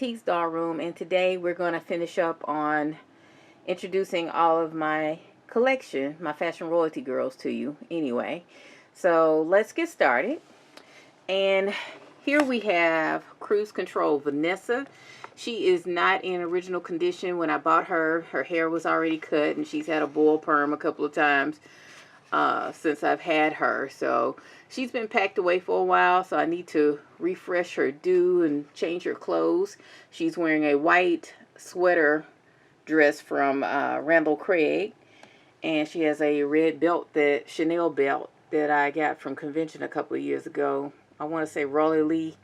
Ms.TeesDollroom, and today we're going to finish up on introducing all of my collection, my fashion royalty girls, to you anyway. So let's get started. And here we have Cruise Control Vanessa. She is not in original condition. When I bought her, her hair was already cut, and she's had a boil perm a couple of times since I've had her. So she's been packed away for a while, so I need to refresh her do and change her clothes. She's wearing a white sweater dress from Randall Craig, and she has a red belt, that Chanel belt that I got from convention a couple of years ago. I want to say Rolly Lee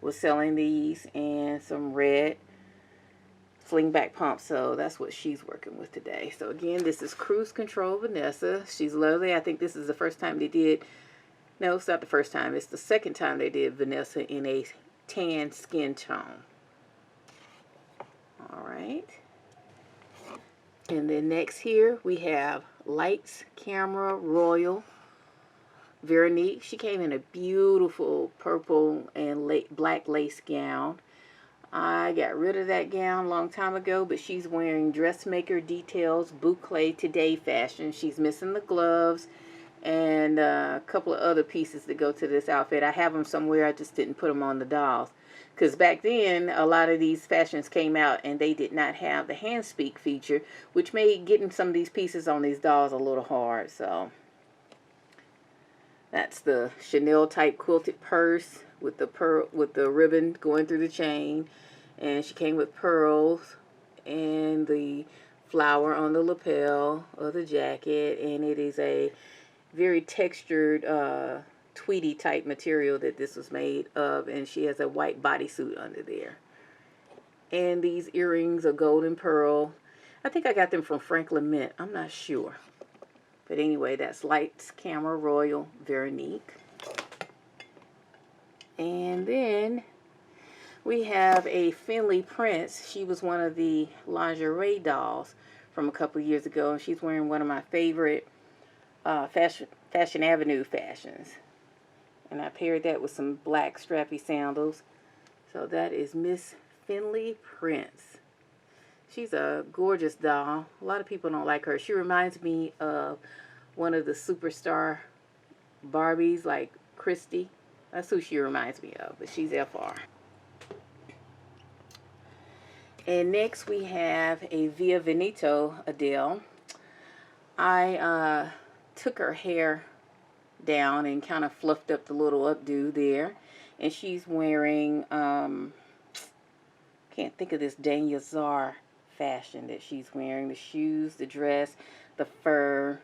was selling these, and some red fling back pumps. So that's what she's working with today. So again, this is Cruise Control Vanessa. She's lovely. I think this is the first time they did, no, it's not the first time, it's the second time they did Vanessa in a tan skin tone. All right, and then next here we have Lights Camera Royal Veronique. She came in a beautiful purple and black lace gown. I got rid of that gown a long time ago, but she's wearing dressmaker details, boucle today fashion. She's missing the gloves and a couple of other pieces that go to this outfit. I have them somewhere, I just didn't put them on the dolls. Because back then, a lot of these fashions came out and they did not have the hand speak feature, which made getting some of these pieces on these dolls a little hard. So that's the Chanel type quilted purse with the ribbon going through the chain, and she came with pearls and the flower on the lapel of the jacket, and it is a very textured tweedy type material that this was made of, and she has a white bodysuit under there. And these earrings are gold and pearl. I think I got them from Franklin Mint, I'm not sure. But anyway, that's Lights Camera Royal Veronique. And then we have a Finley Prince. She was one of the lingerie dolls from a couple years ago, and she's wearing one of my favorite Fashion Avenue fashions. And I paired that with some black strappy sandals. So that is Miss Finley Prince. She's a gorgeous doll. A lot of people don't like her. She reminds me of one of the superstar Barbies, like Christy. That's who she reminds me of, but she's FR. And next we have a Via Veneto Adele. I took her hair down and kind of fluffed up the little updo there. And she's wearing, can't think of this Daniel Czar fashion that she's wearing. The shoes, the dress, the fur.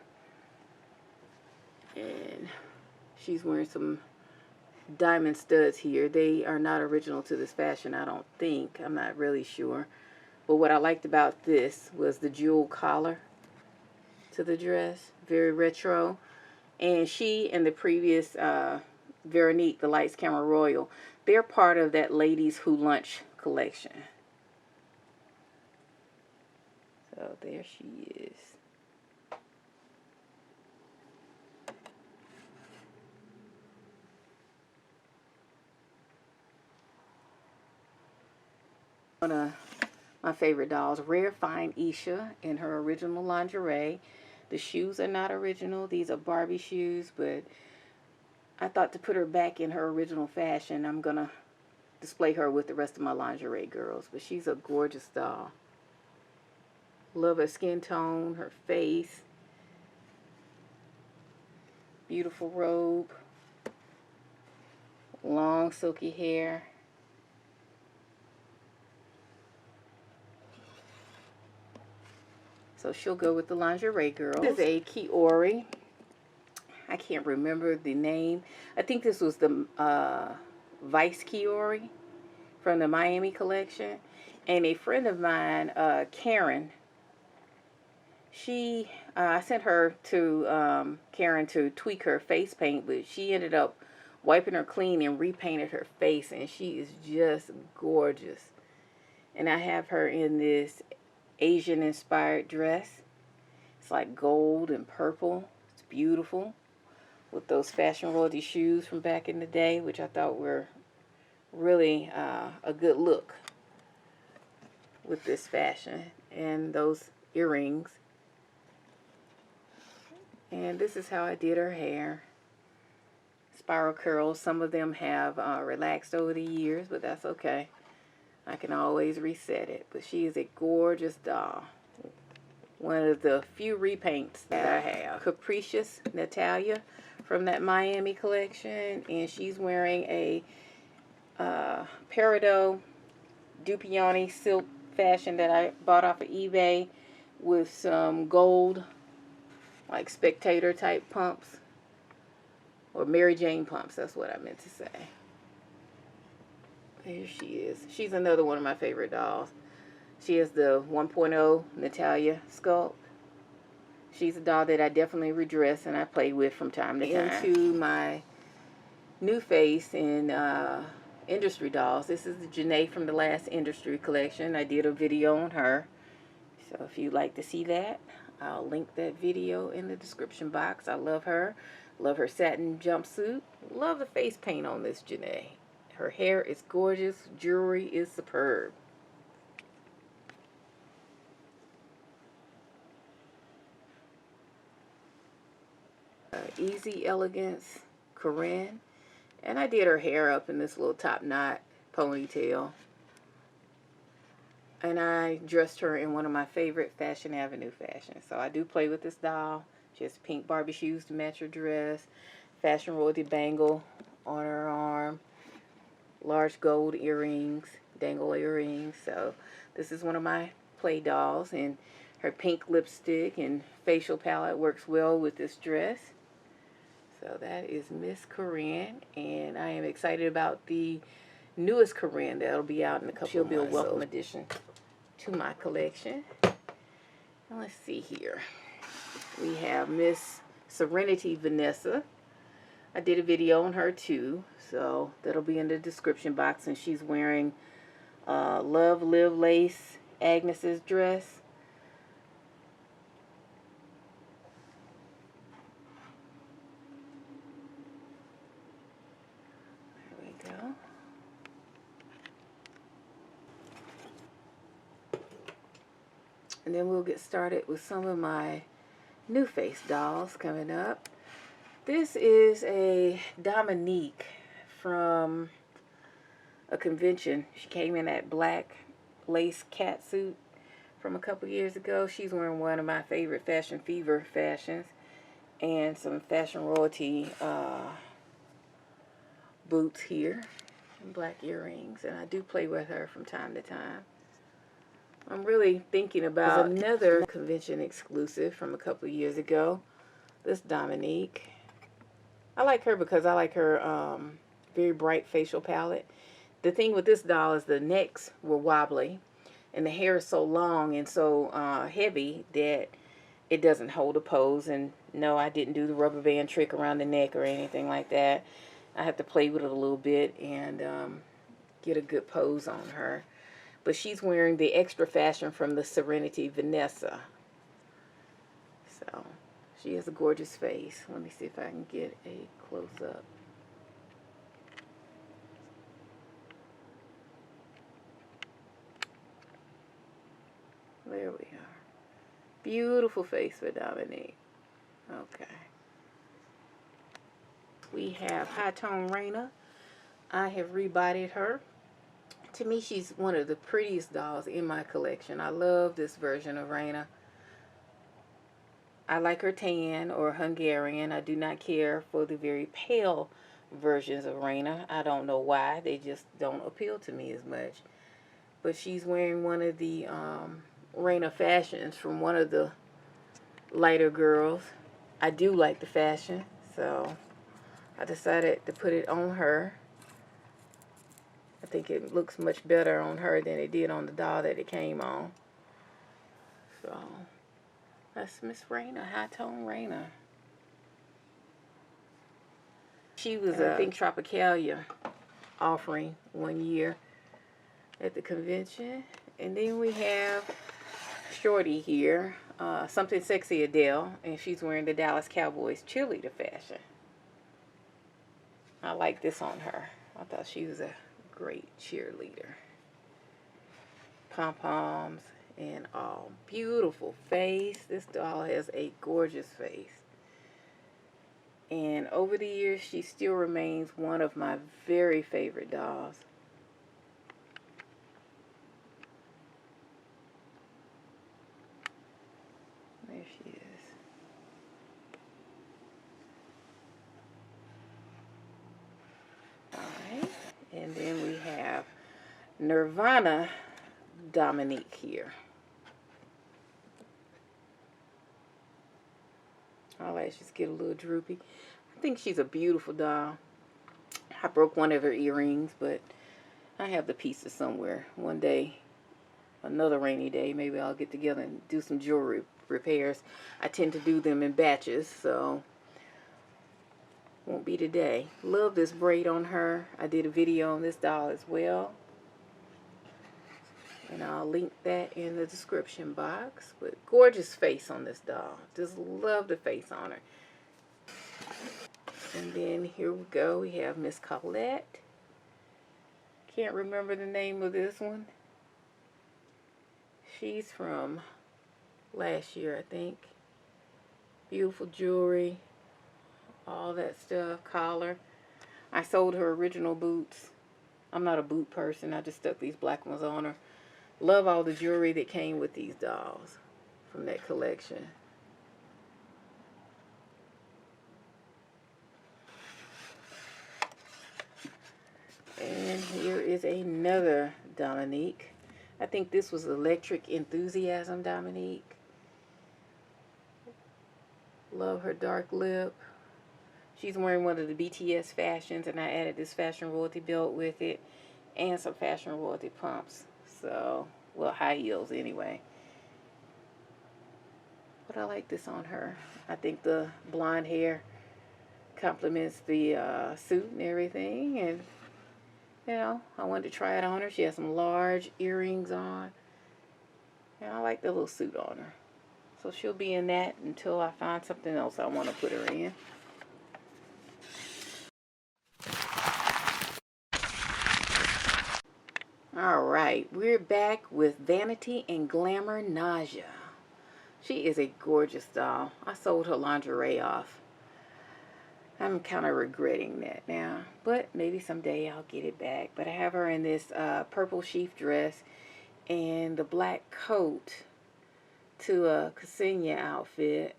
And she's wearing some diamond studs here. They are not original to this fashion, I don't think. I'm not really sure. But what I liked about this was the jewel collar to the dress. Very retro. And she and the previous Veronique, the Lights Camera Royal, they're part of that Ladies Who Lunch collection. So there she is. One of my favorite dolls, Rare Fine Isha, in her original lingerie. The shoes are not original. These are Barbie shoes, but I thought to put her back in her original fashion, I'm going to display her with the rest of my lingerie girls. But she's a gorgeous doll. Love her skin tone, her face. Beautiful robe. Long silky hair. So she'll go with the lingerie girls. This is a Kiori. I can't remember the name. I think this was the Vice Kiori from the Miami collection. And a friend of mine, Karen, I sent her to Karen to tweak her face paint, but she ended up wiping her clean and repainted her face, and she is just gorgeous. And I have her in this Asian inspired dress. It's like gold and purple. It's beautiful, with those fashion royalty shoes from back in the day, which I thought were really a good look. with this fashion and those earrings. And this is how I did her hair. Spiral curls. Some of them have relaxed over the years, but that's okay. I can always reset it. But she is a gorgeous doll. One of the few repaints that I have. Capricious Natalia from that Miami collection. And she's wearing a Peridot Dupioni silk fashion that I bought off of eBay with some gold, like spectator type pumps. Or Mary Jane pumps, that's what I meant to say. Here she is. She's another one of my favorite dolls. She has the 1.0 Natalia sculpt. She's a doll that I definitely redress and I play with from time to time. Into my new face in industry dolls. This is the Janae from the last industry collection. I did a video on her. So if you'd like to see that, I'll link that video in the description box. I love her. Love her satin jumpsuit. Love the face paint on this Janae. Her hair is gorgeous. Jewelry is superb. Easy Elegance Corinne. And I did her hair up in this little top knot ponytail. And I dressed her in one of my favorite Fashion Avenue fashions. So I do play with this doll. She has pink Barbie shoes to match her dress. Fashion Royalty bangle on her arm. Large gold earrings. Dangle earrings. So this is one of my play dolls. And her pink lipstick and facial palette works well with this dress. So that is Miss Corinne. And I am excited about the newest Corinne that'll be out in a couple of months. She'll be a welcome addition to my collection. And let's see here. We have Miss Serenity Vanessa. I did a video on her too, so that'll be in the description box. And she's wearing Love Live Lace Agnes's dress. There we go. And then we'll get started with some of my new face dolls coming up. This is a Dominique from a convention. She came in that black lace catsuit from a couple years ago. She's wearing one of my favorite Fashion Fever fashions and some Fashion Royalty boots here and black earrings. And I do play with her from time to time. I'm really thinking about another convention exclusive from a couple of years ago. This Dominique. I like her because I like her very bright facial palette. The thing with this doll is the necks were wobbly. And the hair is so long and so heavy that it doesn't hold a pose. And no, I didn't do the rubber band trick around the neck or anything like that. I have to play with it a little bit and get a good pose on her. But she's wearing the extra fashion from the Serenity Vanessa. So, she has a gorgeous face. Let me see if I can get a close-up. There we are. Beautiful face for Dominique. Okay. We have High Tone Reina. I have rebodied her. To me, she's one of the prettiest dolls in my collection. I love this version of Reina. I like her tan or Hungarian. I do not care for the very pale versions of Reina. I don't know why. They just don't appeal to me as much. But she's wearing one of the Reina fashions from one of the lighter girls. I do like the fashion, so I decided to put it on her. I think it looks much better on her than it did on the doll that it came on. So, that's Miss Reina, High Tone Reina. She was a Think Tropicalia offering one year at the convention. And then we have Shorty here, Something Sexy Adele, and she's wearing the Dallas Cowboys cheerleader fashion. I like this on her. I thought she was a great cheerleader. pom-poms and all. Beautiful face. This doll has a gorgeous face. And over the years, she still remains one of my very favorite dolls. There she is. Alright. And then we have Nirvana Dominique here. Her lashes get a little droopy. I think she's a beautiful doll. I broke one of her earrings, but I have the pieces somewhere. One day, another rainy day, maybe I'll get together and do some jewelry repairs. I tend to do them in batches, so won't be today. Love this braid on her. I did a video on this doll as well, and I'll link that in the description box. But gorgeous face on this doll. Just love the face on her. And then here we go. We have Miss Colette. Can't remember the name of this one. She's from last year, I think. Beautiful jewelry. All that stuff. Collar. I sold her original boots. I'm not a boot person. I just stuck these black ones on her. Love all the jewelry that came with these dolls from that collection. And here is another Dominique. I think this was Electric Enthusiasm Dominique. Love her dark lip. She's wearing one of the BTS fashions, and I added this Fashion Royalty belt with it and some Fashion Royalty pumps. So, well, high heels anyway. But I like this on her. I think the blonde hair complements the suit and everything, and you know, I wanted to try it on her. She has some large earrings on. And I like the little suit on her. So she'll be in that until I find something else I want to put her in. Alright, we're back with Vanity and Glamour Nausea. She is a gorgeous doll. I sold her lingerie off. I'm kind of regretting that now, but maybe someday I'll get it back. But I have her in this purple sheath dress and the black coat to a Ksenia outfit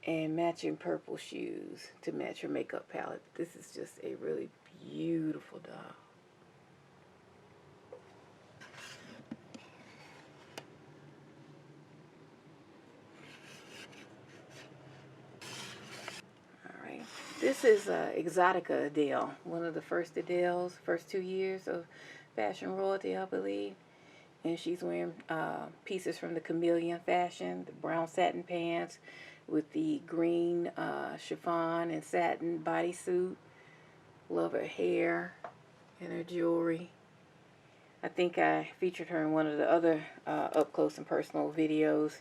and matching purple shoes to match her makeup palette. This is just a really beautiful doll. This is Exotica Adele, one of the first Adeles, first 2 years of Fashion Royalty, I believe. And she's wearing pieces from the Chameleon fashion, the brown satin pants with the green chiffon and satin bodysuit. Love her hair and her jewelry. I think I featured her in one of the other up close and personal videos.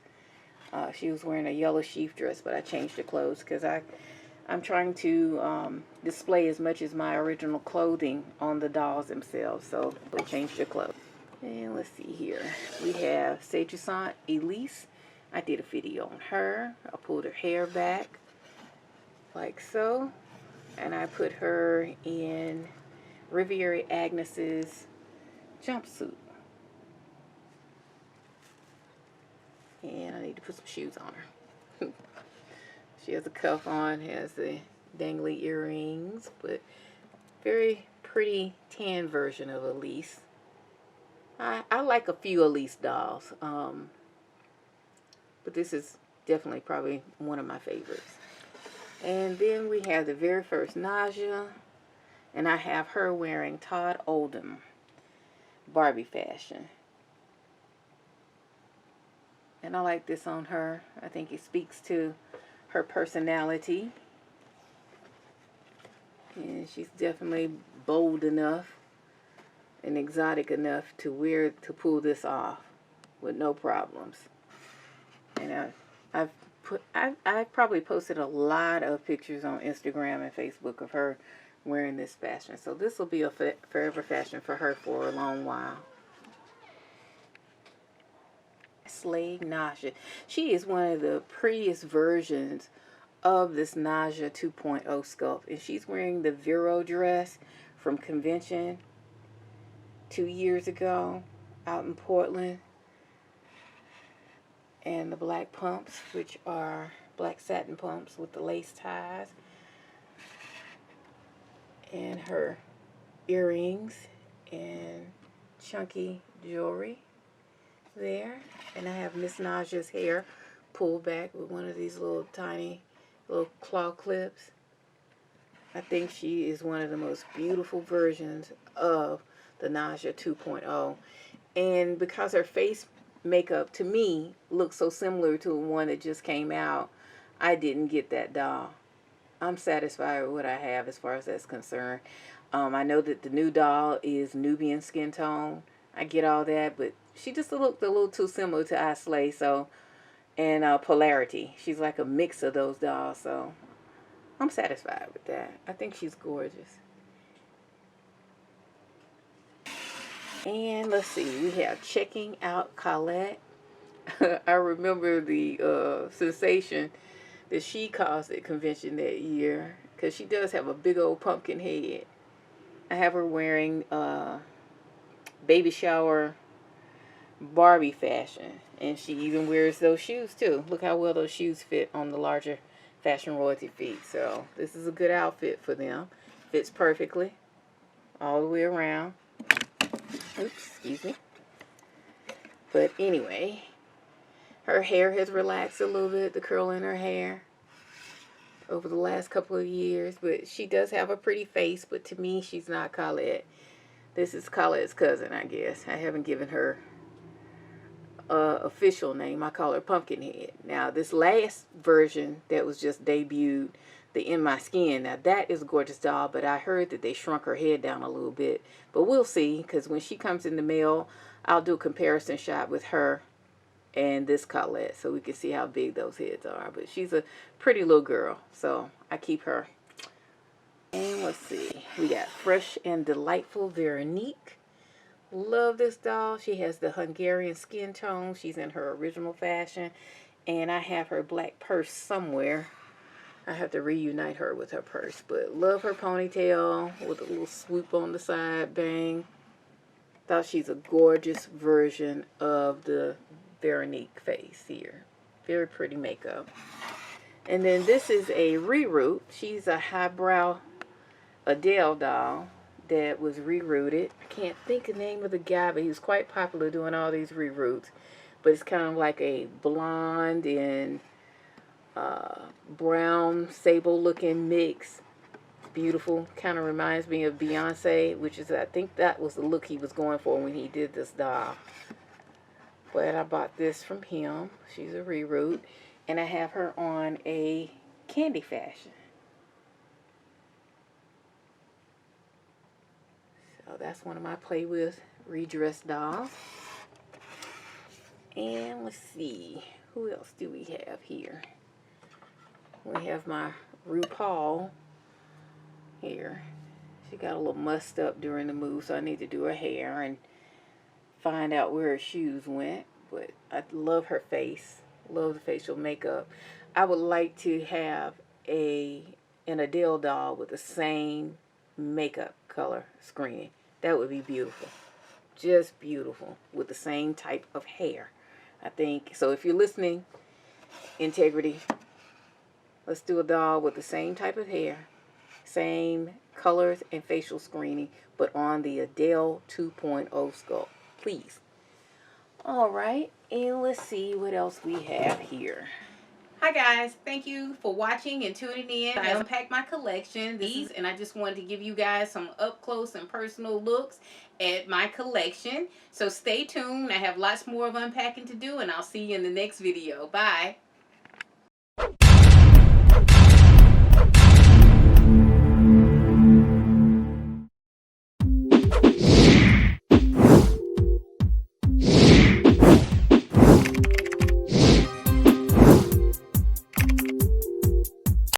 She was wearing a yellow sheath dress, but I changed her clothes because I'm trying to display as much as my original clothing on the dolls themselves, so I changed their clothes. And let's see here. We have Seduisante Elyse. I did a video on her. I pulled her hair back like so, and I put her in Riviera Agnes's jumpsuit. And I need to put some shoes on her. She has a cuff on, has the dangly earrings, but very pretty tan version of Elise. I like a few Elise dolls, but this is definitely probably one of my favorites. And then we have the very first Nausea, and I have her wearing Todd Oldham Barbie fashion. And I like this on her. I think it speaks to her personality. And she's definitely bold enough and exotic enough to pull this off with no problems. And I've probably posted a lot of pictures on Instagram and Facebook of her wearing this fashion. So this will be a forever fashion for her for a long while. Slay Naja. She is one of the prettiest versions of this Naja 2.0 sculpt. And she's wearing the Vero dress from convention 2 years ago out in Portland. And the black pumps, which are black satin pumps with the lace ties. And her earrings and chunky jewelry there. And I have Miss Naja's hair pulled back with one of these little tiny little claw clips. I think she is one of the most beautiful versions of the Naja 2.0. And because her face makeup to me looks so similar to the one that just came out, I didn't get that doll. I'm satisfied with what I have as far as that's concerned. I know that the new doll is Nubian skin tone. I get all that, but she just looked a little too similar to I Slay, so, and Polarity. She's like a mix of those dolls, so I'm satisfied with that. I think she's gorgeous. And let's see, we have Checking Out Colette. I remember the sensation that she caused at convention that year, because she does have a big old pumpkin head. I have her wearing baby shower Barbie fashion, and she even wears those shoes too. Look how well those shoes fit on the larger fashion royalty feet. So this is a good outfit for them. Fits perfectly all the way around. Oops, excuse me. But anyway, her hair has relaxed a little bit, the curl in her hair, over the last couple of years. But she does have a pretty face, but to me, she's not Colette. This is Colette's cousin, I guess. I haven't given her official name. I call her Pumpkinhead. Now, this last version that was just debuted, the In My Skin, now that is a gorgeous doll, but I heard that they shrunk her head down a little bit. But we'll see, because when she comes in the mail, I'll do a comparison shot with her and this Colette, so we can see how big those heads are. But she's a pretty little girl, so I keep her. And let's see, we got Fresh and Delightful Veronique. Love this doll. She has the Hungarian skin tone. She's in her original fashion. And I have her black purse somewhere. I have to reunite her with her purse. But love her ponytail with a little swoop on the side. Bang. Thought she's a gorgeous version of the Veronique face here. Very pretty makeup. And then this is a reroute. She's a highbrow Adele doll that was rerouted. I can't think of the name of the guy, but he was quite popular doing all these reroutes. But it's kind of like a blonde and brown sable looking mix. Beautiful. Kind of reminds me of Beyonce, which is, I think that was the look he was going for when he did this doll. But I bought this from him. She's a reroute. And I have her on a candy fashion. So that's one of my Play With redress dolls. And let's see, who else do we have here? We have my Rupaul here. She got a little mussed up during the move, so I need to do her hair and find out where her shoes went. But I love her face. Love the facial makeup. I would like to have an Adele doll with the same makeup color screening. That would be beautiful. Just beautiful. With the same type of hair, I think. So if you're listening, Integrity, let's do a doll with the same type of hair, same colors and facial screening, but on the Adele 2.0 sculpt, please. All right, and let's see what else we have here. Hi guys, thank you for watching and tuning in. I unpacked my collection, and I just wanted to give you guys some up close and personal looks at my collection. So stay tuned. I have lots more of unpacking to do, and I'll see you in the next video. Bye.